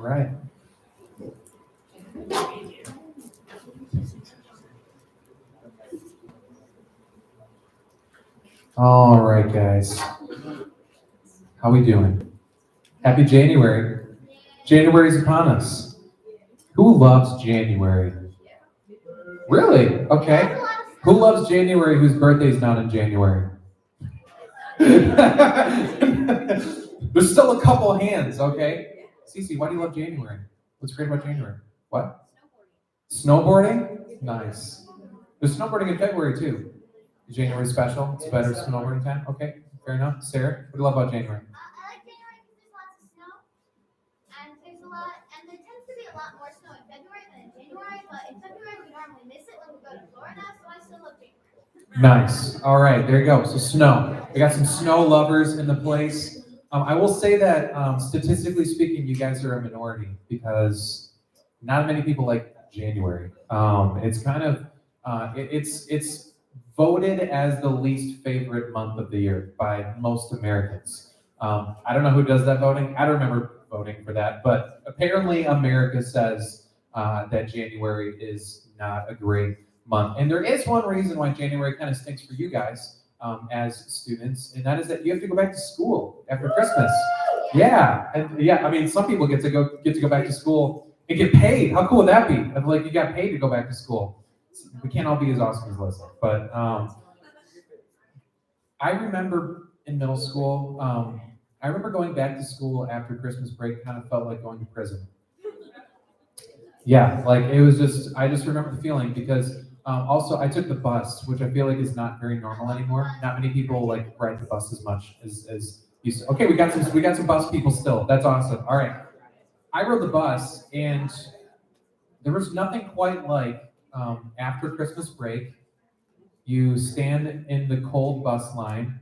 right. All right, guys. How we doing? Happy January. January's upon us. Who loves January? Really? Okay. Who loves January whose birthday's not in January? There's still a couple hands, okay? Cece, why do you love January? What's great about January? What? Snowboarding? Nice. There's snowboarding in February too. January special. It's a better snowboarding time. Okay, fair enough. Sarah, what do you love about January? I like January because there's lots of snow, and there tends to be a lot more snow in February than in January. But in February we normally miss it when we go to Florida, so I still love January. Nice. All right, there you go. So snow. We got some snow lovers in the place. I will say that statistically speaking, you guys are a minority because not many people like January. It's kind of it's voted as the least favorite month of the year by most Americans. I don't know who does that voting. I don't remember voting for that, but apparently America says that January is not a great month. And there is one reason why January kind of stinks for you guys as students, and that is that you have to go back to school after Christmas. Yeah, and yeah, I mean, some people get to go back to school and get paid. How cool would that be? Like you got paid to go back to school. We can't all be as awesome as Leslie, but I remember in middle school, I remember going back to school after Christmas break kind of felt like going to prison. Yeah, like it was just, I just remember the feeling because also I took the bus, which I feel like is not very normal anymore. Not many people like ride the bus as much as used to. Okay, we got some bus people still. That's awesome. All right, I rode the bus and there was nothing quite like after Christmas break, you stand in the cold bus line,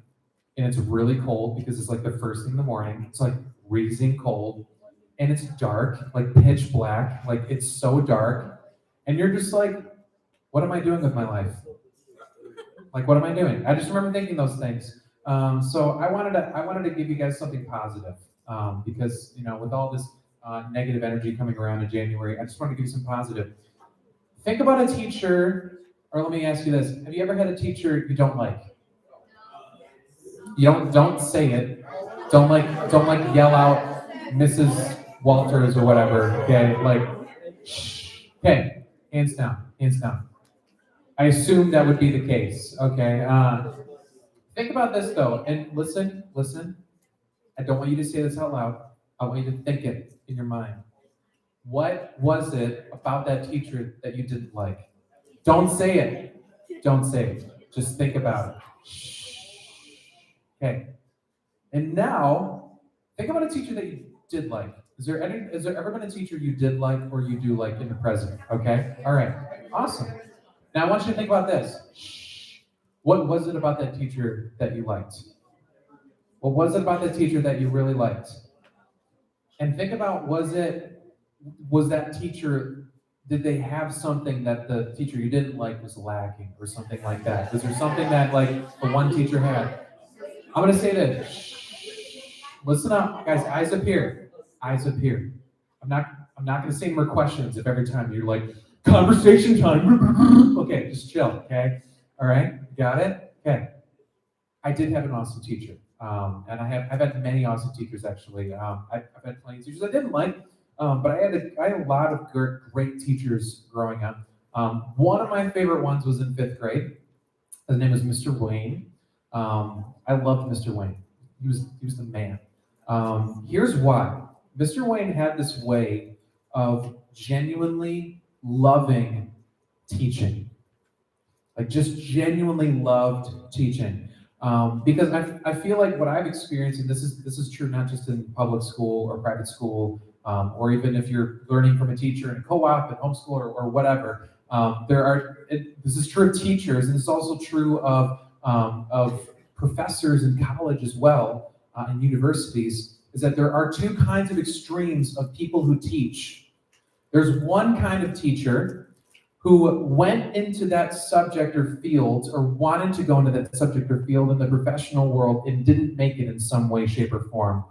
and it's really cold because it's like the first thing in the morning. It's like freezing cold, and it's dark, like pitch black, like it's so dark, and you're just like, what am I doing with my life? Like, what am I doing? I just remember thinking those things. So I wanted to give you guys something positive because with all this negative energy coming around in January, I just wanted to give you some positive. Think about a teacher, or let me ask you this. Have you ever had a teacher you don't like? You don't say it. Don't yell out Mrs. Walters or whatever. Okay, like shh. Okay, hands down. I assume that would be the case. Okay. Think about this though, and listen. I don't want you to say this out loud. I want you to think it in your mind. What was it about that teacher that you didn't like? Don't say it. Just think about it. Okay. And now, think about a teacher that you did like. Has there ever been a teacher you did like or you do like in the present? Okay. All right. Awesome. Now I want you to think about this. What was it about that teacher that you liked? What was it about that teacher that you really liked? And think about, was that teacher, did they have something that the teacher you didn't like was lacking or something like that? Was there something that like the one teacher had? I'm going to say this. Listen up, guys, eyes up here. I'm not going to say more questions if every time you're like, conversation time. Okay, just chill, okay? All right, got it? Okay. I did have an awesome teacher. And I've had many awesome teachers actually. I've had plenty of teachers I didn't like, but I had a lot of great teachers growing up. One of my favorite ones was in 5th grade. His name was Mr. Wayne. I loved Mr. Wayne. He was the man. Here's why. Mr. Wayne had this way of genuinely loving teaching. Like just genuinely loved teaching. Because I feel like what I've experienced, and this is true not just in public school or private school, or even if you're learning from a teacher in a co-op and homeschool or whatever, this is true of teachers, and it's also true of professors in college as well, and universities, is that there are two kinds of extremes of people who teach. There's one kind of teacher who went into that subject or field, or wanted to go into that subject or field in the professional world and didn't make it in some way, shape, or form.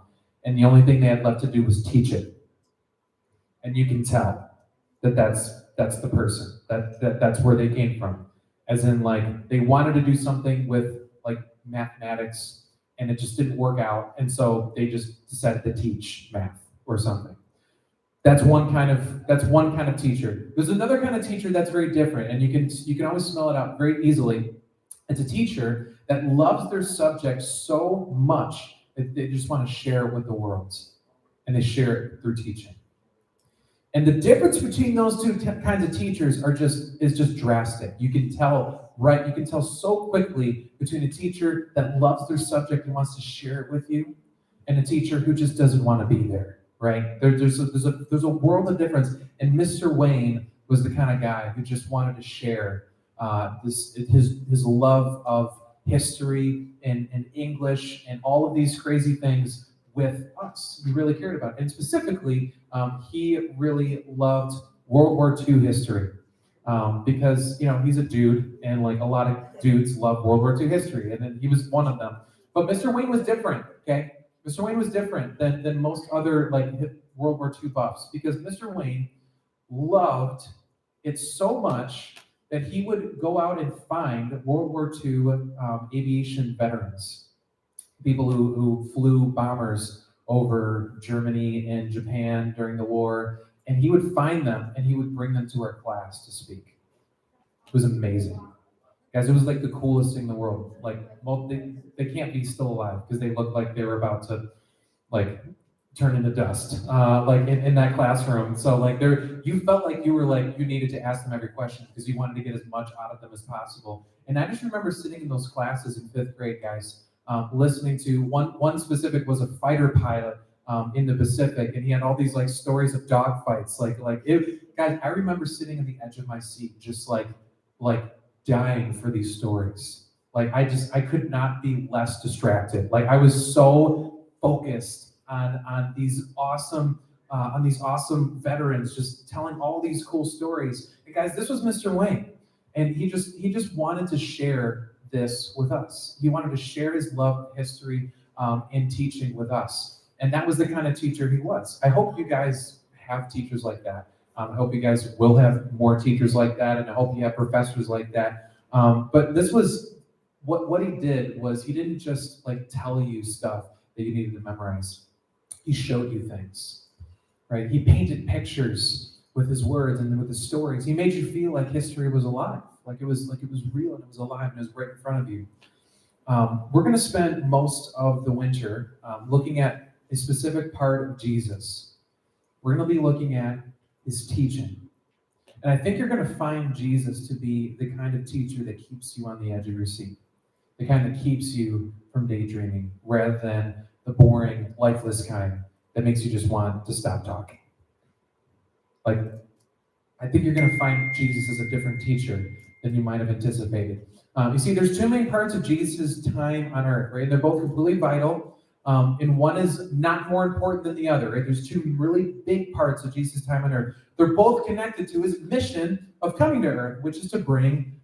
And the only thing they had left to do was teach it. and you can tell that that's the person, that's where they came from. As in, like, they wanted to do something with like mathematics, and it just didn't work out, and so they just decided to teach math or something. That's one kind of teacher. There's another kind of teacher that's very different, and you can always smell it out very easily. It's a teacher that loves their subject so much that they just want to share it with the world, and they share it through teaching. And the difference between those two kinds of teachers is just drastic. You can tell, right? You can tell so quickly between a teacher that loves their subject and wants to share it with you, and a teacher who just doesn't want to be there, right? There's a world of difference. And Mr. Wayne was the kind of guy who just wanted to share his love of history and English and all of these crazy things with us. He really cared about it. And specifically, he really loved World War II history, because he's a dude, and like a lot of dudes love World War II history, and then he was one of them. But Mr. Wayne was different. Okay, Mr. Wayne was different than most other like World War II buffs, because Mr. Wayne loved it so much that he would go out and find World War II aviation veterans, people who flew bombers over Germany and Japan during the war, and he would find them and he would bring them to our class to speak. It was amazing. Guys, it was like the coolest thing in the world. Like, well, they can't be still alive because they looked like they were about to like turn into dust, like in that classroom. So like you felt like you needed to ask them every question because you wanted to get as much out of them as possible. And I just remember sitting in those classes in 5th grade, guys, listening to one specific was a fighter pilot in the Pacific, and he had all these like stories of dogfights. Guys, I remember sitting on the edge of my seat, just like dying for these stories. Like I could not be less distracted. Like I was so focused on these awesome veterans just telling all these cool stories. And guys, this was Mr. Wayne, and he just wanted to share this with us. He wanted to share his love of history and teaching with us. And that was the kind of teacher he was. I hope you guys have teachers like that. I hope you guys will have more teachers like that, and I hope you have professors like that. But this was what he did was he didn't just like tell you stuff that you needed to memorize. He showed you things, right? He painted pictures with his words and with his stories. He made you feel like history was alive, like it was real and it was alive and it was right in front of you. We're going to spend most of the winter looking at a specific part of Jesus. We're going to be looking at his teaching. And I think you're going to find Jesus to be the kind of teacher that keeps you on the edge of your seat, the kind that keeps you from daydreaming, rather than the boring, lifeless kind that makes you just want to stop talking. Like, I think you're going to find Jesus as a different teacher than you might have anticipated. You see, there's two main parts of Jesus' time on earth, right? They're both completely vital, and one is not more important than the other, right? There's two really big parts of Jesus' time on earth. They're both connected to his mission of coming to earth, which is to bring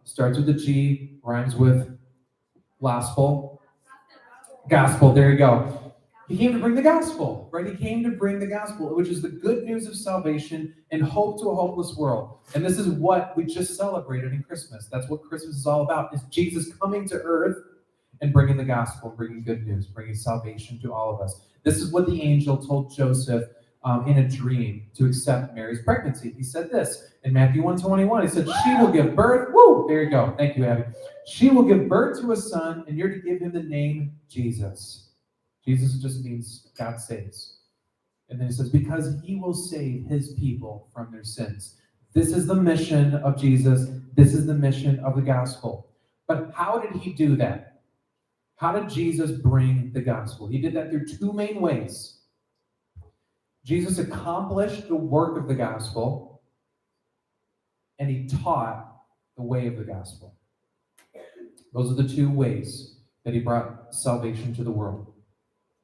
starts with the G, rhymes with gospel, there you go. He came to bring the gospel, right? He came to bring the gospel, which is the good news of salvation and hope to a hopeless world. And this is what we just celebrated in Christmas. That's what Christmas is all about, is Jesus coming to earth and bringing the gospel, bringing good news, bringing salvation to all of us. This is what the angel told Joseph in a dream to accept Mary's pregnancy. He said this in Matthew 1:21. He said, she will give birth, there you go. Thank you, Abby. She will give birth to a son, and you're to give him the name Jesus. Jesus just means God saves. And then he says, because he will save his people from their sins. This is the mission of Jesus. This is the mission of the gospel. But how did he do that? How did Jesus bring the gospel? He did that through two main ways. Jesus accomplished the work of the gospel, and he taught the way of the gospel. Those are the two ways that he brought salvation to the world.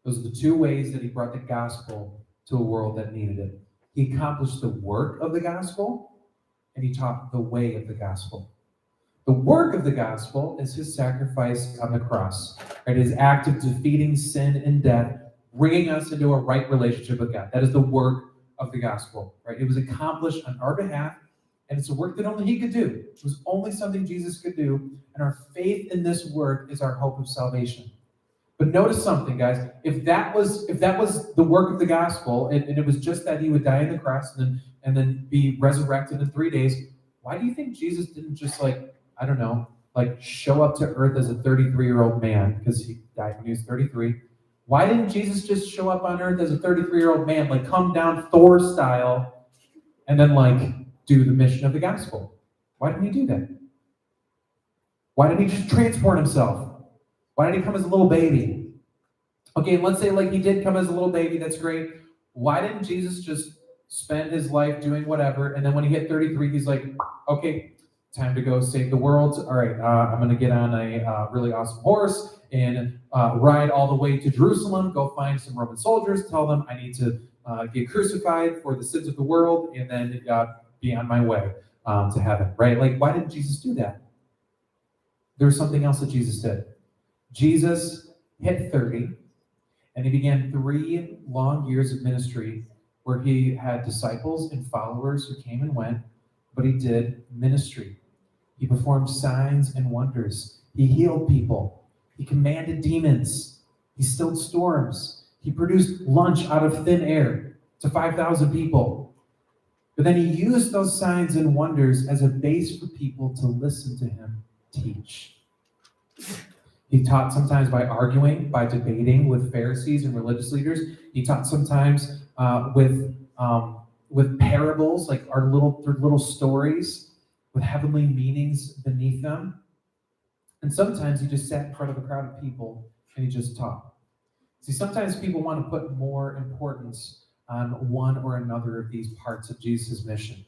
Those are the two ways that he brought the gospel to a world that needed it. He accomplished the work of the gospel, and he taught the way of the gospel. The work of the gospel is his sacrifice on the cross, right? His act of defeating sin and death, bringing us into a right relationship with God. That is the work of the gospel, right? It was accomplished on our behalf, and it's a work that only he could do. It was only something Jesus could do, and our faith in this work is our hope of salvation. But notice something, guys. If that was the work of the gospel, and it was just that he would die on the cross and then be resurrected in 3 days, why do you think Jesus didn't just show up to earth as a 33-year-old man, because he died when he was 33? Why didn't Jesus just show up on earth as a 33-year-old man, like come down Thor style, and then do the mission of the gospel? Why didn't he do that? Why didn't he just transport himself? Why did he come as a little baby? Okay, let's say he did come as a little baby, that's great. Why didn't Jesus just spend his life doing whatever, and then when he hit 33, he's like, okay, time to go save the world. All right, I'm going to get on a really awesome horse and ride all the way to Jerusalem, go find some Roman soldiers, tell them I need to get crucified for the sins of the world, and then be on my way to heaven, right? Why didn't Jesus do that? There was something else that Jesus did. Jesus hit 30, and he began 3 long years of ministry where he had disciples and followers who came and went, but he did ministry. He performed signs and wonders. He healed people. He commanded demons. He stilled storms. He produced lunch out of thin air to 5,000 people. But then he used those signs and wonders as a base for people to listen to him teach. He taught sometimes by arguing, by debating with Pharisees and religious leaders. He taught sometimes with parables, like their little stories with heavenly meanings beneath them. And sometimes he just sat in front of a crowd of people and he just taught. See, sometimes people want to put more importance on one or another of these parts of Jesus' mission.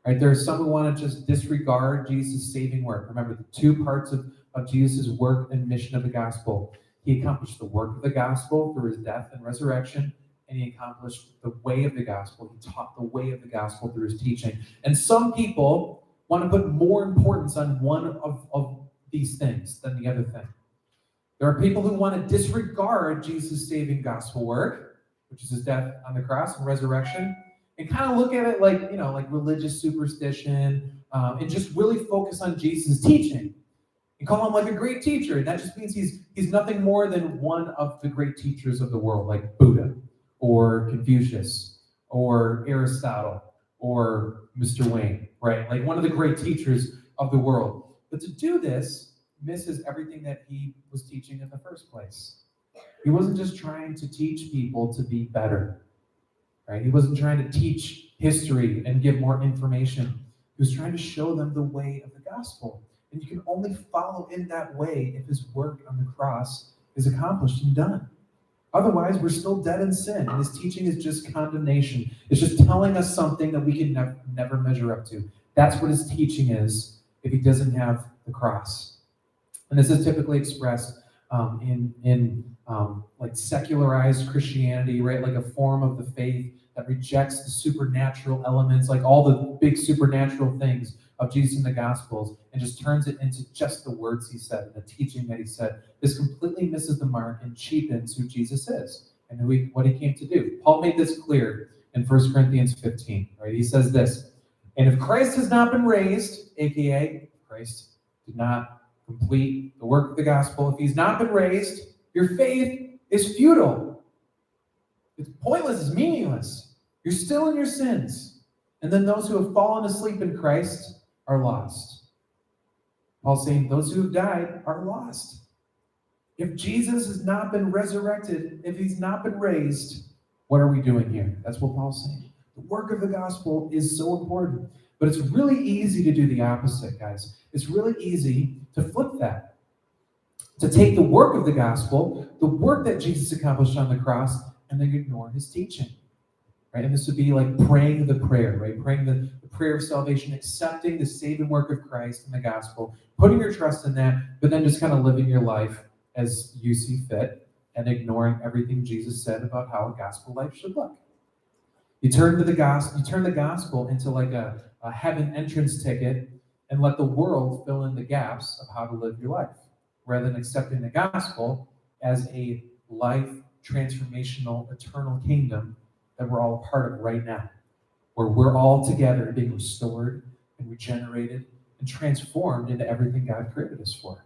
Right? There are some who want to just disregard Jesus' saving work. Remember, the 2 parts of Jesus' work and mission of the gospel. He accomplished the work of the gospel through his death and resurrection, and he accomplished the way of the gospel. He taught the way of the gospel through his teaching. And some people want to put more importance on one of these things than the other thing. There are people who want to disregard Jesus' saving gospel work, which is his death on the cross and resurrection, and kind of look at it like religious superstition, and just really focus on Jesus' teaching and call him a great teacher. And that just means he's nothing more than one of the great teachers of the world, like Buddha or Confucius or Aristotle or Mr. Wayne, right? One of the great teachers of the world. But to do this misses everything that he was teaching in the first place. He wasn't just trying to teach people to be better. Right? He wasn't trying to teach history and give more information. He was trying to show them the way of the gospel. And you can only follow in that way if his work on the cross is accomplished and done. Otherwise, we're still dead in sin, and his teaching is just condemnation. It's just telling us something that we can never measure up to. That's what his teaching is if he doesn't have the cross. And this is typically expressed in secularized Christianity, right? Like a form of the faith that rejects the supernatural elements, like all the big supernatural things of Jesus in the Gospels, and just turns it into just the words he said and the teaching that he said. This completely misses the mark and cheapens who Jesus is and what he came to do. Paul made this clear in 1 Corinthians 15, right? He says this, and if Christ has not been raised, aka Christ did not complete the work of the gospel, if he's not been raised, your faith is futile. It's pointless, it's meaningless. You're still in your sins. And then those who have fallen asleep in Christ are lost. Paul's saying those who have died are lost. If Jesus has not been resurrected, if he's not been raised, what are we doing here? That's what Paul's saying. The work of the gospel is so important. But it's really easy to do the opposite, guys. It's really easy to flip that. To take the work of the gospel, the work that Jesus accomplished on the cross, and then ignore his teaching. Right? And this would be like praying the prayer, right? Praying the prayer of salvation, accepting the saving work of Christ and the gospel, putting your trust in that, but then just kind of living your life as you see fit and ignoring everything Jesus said about how a gospel life should look. You turn the gospel into like a heaven entrance ticket and let the world fill in the gaps of how to live your life, rather than accepting the gospel as a life transformational eternal kingdom that we're all a part of right now, where we're all together being restored and regenerated and transformed into everything God created us for.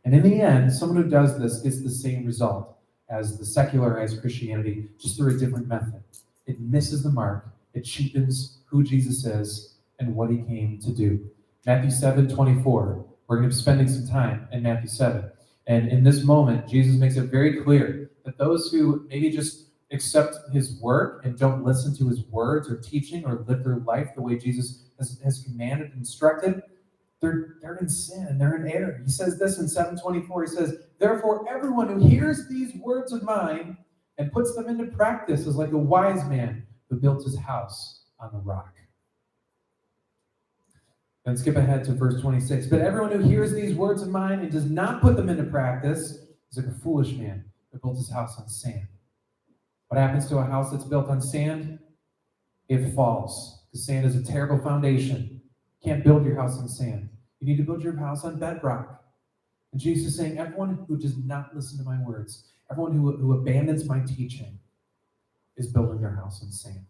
And in the end, someone who does this gets the same result as the secularized Christianity, just through a different method. It misses the mark. It cheapens who Jesus is and what he came to do. Matthew 7:24. We're going to be spending some time in Matthew 7. And in this moment, Jesus makes it very clear that those who maybe just accept his work and don't listen to his words or teaching or live their life the way Jesus has commanded and instructed, they're in sin and they're in error. He says this in 7:24. He says, "Therefore, everyone who hears these words of mine and puts them into practice is like a wise man who built his house on the rock." Then skip ahead to verse 26. "But everyone who hears these words of mine and does not put them into practice is like a foolish man who built his house on sand." What happens to a house that's built on sand? It falls. The sand is a terrible foundation. You can't build your house on sand. You need to build your house on bedrock. And Jesus is saying, everyone who does not listen to my words, everyone who abandons my teaching, is building their house on sand.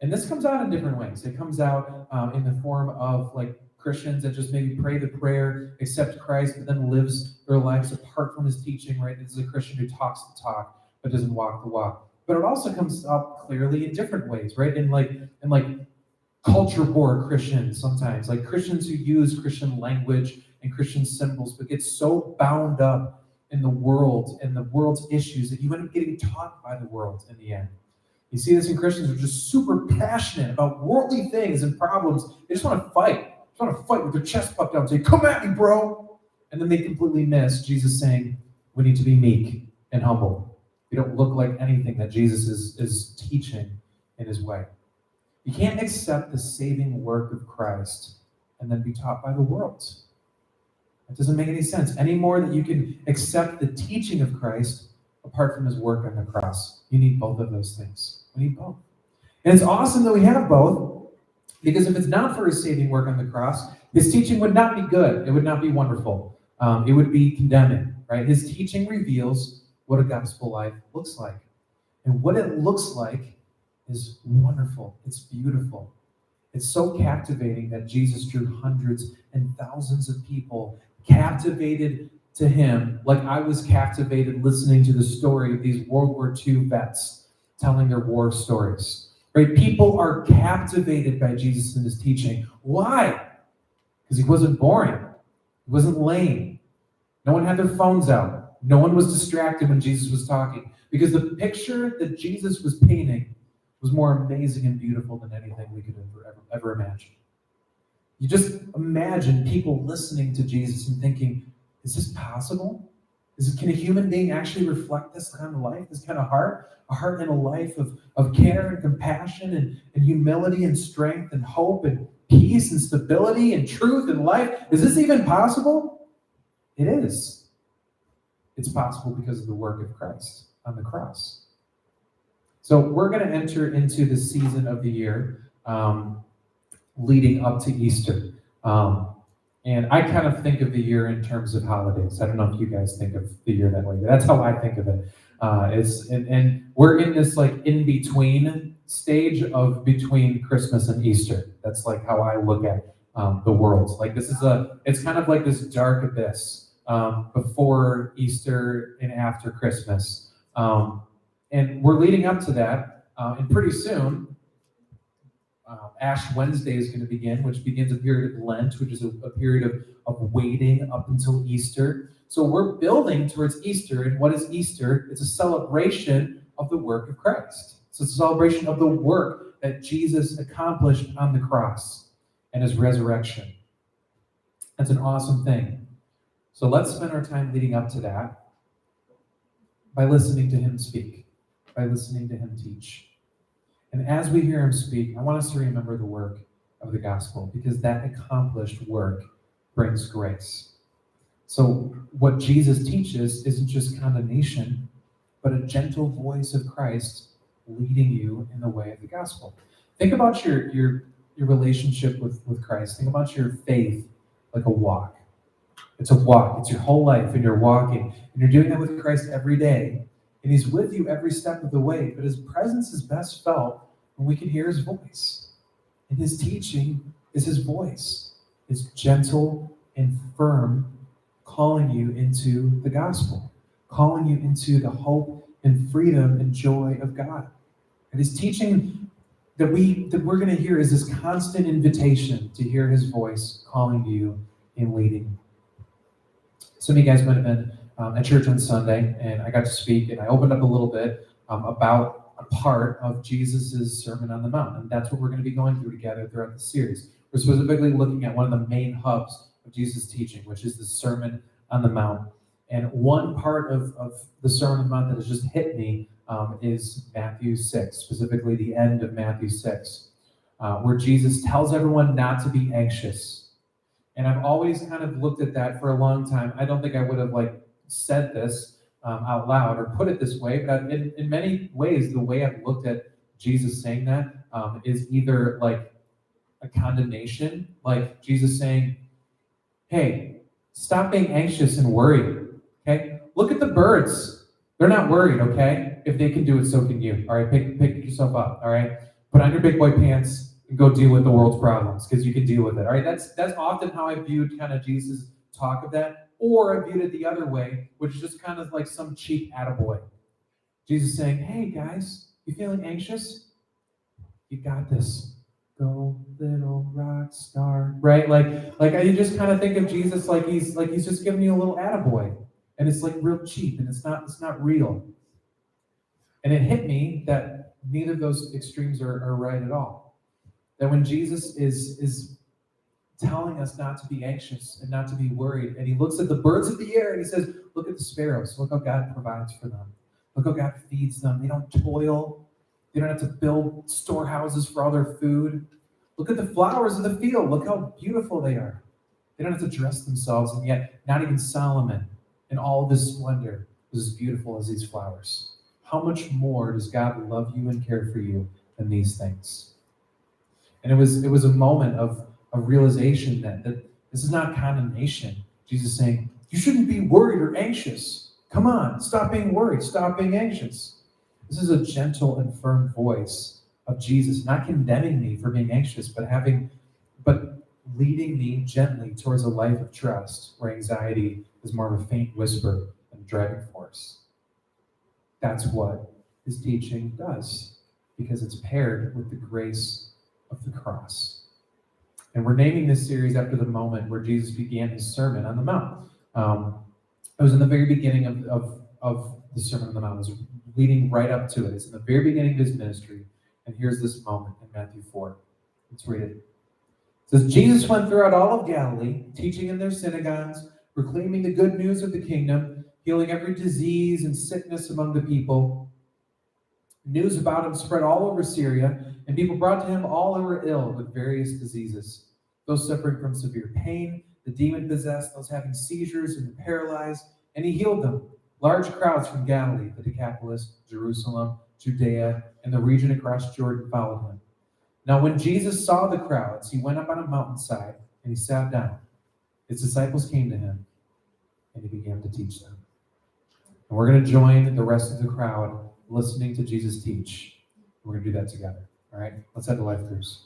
And this comes out in different ways. It comes out in the form of like Christians that just maybe pray the prayer, accept Christ, but then lives their lives apart from his teaching, right? This is a Christian who talks the talk, but doesn't walk the walk. But it also comes up clearly in different ways, right? In culture war Christians sometimes, like Christians who use Christian language and Christian symbols, but get so bound up in the world and the world's issues that you end up getting taught by the world in the end. You see this in Christians who are just super passionate about worldly things and problems. They just want to fight. They just want to fight with their chest puffed out and say, "Come at me, bro." And then they completely miss Jesus saying, we need to be meek and humble. We don't look like anything that Jesus is teaching in his way. You can't accept the saving work of Christ and then be taught by the world. It doesn't make any sense. Any more that you can accept the teaching of Christ apart from his work on the cross. You need both of those things. We need both. And it's awesome that we have both, because if it's not for his saving work on the cross, his teaching would not be good. It would not be wonderful. It would be condemning, right? His teaching reveals what a gospel life looks like. And what it looks like is wonderful. It's beautiful. It's so captivating that Jesus drew hundreds and thousands of people captivated to him, like I was captivated listening to the story of these World War II vets telling their war stories. Right? People are captivated by Jesus and his teaching. Why? Because he wasn't boring. He wasn't lame. No one had their phones out. No one was distracted when Jesus was talking. Because the picture that Jesus was painting was more amazing and beautiful than anything we could ever imagine. You just imagine people listening to Jesus and thinking, is this possible? Can a human being actually reflect this kind of life, this kind of heart? A heart and a life of care and compassion and humility and strength and hope and peace and stability and truth and life. Is this even possible? It is. It's possible because of the work of Christ on the cross. So we're going to enter into the season of the year leading up to Easter. And I kind of think of the year in terms of holidays. I don't know if you guys think of the year that way, but that's how I think of it. And we're in this like in-between stage of between Christmas and Easter. That's like how I look at the world. Like it's kind of like this dark abyss before Easter and after Christmas. And we're leading up to that, and pretty soon, Ash Wednesday is going to begin, which begins a period of Lent, which is a period of waiting up until Easter. So we're building towards Easter, and what is Easter? It's a celebration of the work of Christ. It's a celebration of the work that Jesus accomplished on the cross and his resurrection. That's an awesome thing. So let's spend our time leading up to that by listening to him speak, by listening to him teach. And as we hear him speak, I want us to remember the work of the gospel, because that accomplished work brings grace. So what Jesus teaches isn't just condemnation, but a gentle voice of Christ leading you in the way of the gospel. Think about your relationship with Christ. Think about your faith like a walk. It's a walk. It's your whole life, and you're walking. And you're doing that with Christ every day. and he's with you every step of the way, but his presence is best felt when we can hear his voice. And his teaching is his voice. It's gentle and firm, calling you into the gospel, calling you into the hope and freedom and joy of God. And his teaching that we're going to hear is this constant invitation to hear his voice calling you and leading. Some of you guys might have been at church on Sunday, and I got to speak, and I opened up a little bit about a part of Jesus' Sermon on the Mount, and that's what we're going to be going through together throughout the series. We're specifically looking at one of the main hubs of Jesus' teaching, which is the Sermon on the Mount. And one part of the Sermon on the Mount that has just hit me is Matthew 6, specifically the end of Matthew 6, where Jesus tells everyone not to be anxious. And I've always kind of looked at that for a long time. I don't think I would have said this out loud or put it this way, but in many ways, the way I've looked at Jesus saying that is either like a condemnation, like Jesus saying, hey, stop being anxious and worried, okay? Look at the birds. They're not worried, okay? If they can do it, so can you, all right? Pick yourself up, all right? Put on your big boy pants and go deal with the world's problems, because you can deal with it, all right? That's often how I viewed kind of Jesus' talk of that, or I viewed it the other way, which is just kind of like some cheap attaboy. Jesus saying, hey guys, you feeling anxious? You got this. Go little rock star, right? Like I just kind of think of Jesus like he's just giving you a little attaboy, and it's like real cheap, and it's not real. And it hit me that neither of those extremes are right at all. That when Jesus is telling us not to be anxious and not to be worried, and he looks at the birds of the air and he says, look at the sparrows. Look how God provides for them. Look how God feeds them. They don't toil. They don't have to build storehouses for all their food. Look at the flowers of the field. Look how beautiful they are. They don't have to dress themselves, and yet not even Solomon in all of his splendor was as beautiful as these flowers. How much more does God love you and care for you than these things? And it was a moment of realization that this is not condemnation. Jesus saying, you shouldn't be worried or anxious. Come on, stop being worried, stop being anxious. This is a gentle and firm voice of Jesus, not condemning me for being anxious, but leading me gently towards a life of trust, where anxiety is more of a faint whisper than a driving force. That's what his teaching does, because it's paired with the grace of the cross. And we're naming this series after the moment where Jesus began his Sermon on the Mount. It was in the very beginning of the Sermon on the Mount. It was leading right up to it. It's in the very beginning of his ministry. And here's this moment in Matthew 4. Let's read it. It says, Jesus went throughout all of Galilee, teaching in their synagogues, proclaiming the good news of the kingdom, healing every disease and sickness among the people. News about him spread all over Syria, and people brought to him all who were ill with various diseases, those suffering from severe pain, the demon-possessed, those having seizures, and the paralyzed, and he healed them. Large crowds from Galilee, the Decapolis, Jerusalem, Judea, and the region across Jordan followed him. Now when Jesus saw the crowds, he went up on a mountainside, and he sat down. His disciples came to him, and he began to teach them. And we're going to join the rest of the crowd listening to Jesus teach. We're going to do that together. All right? Let's head to Life Cruise.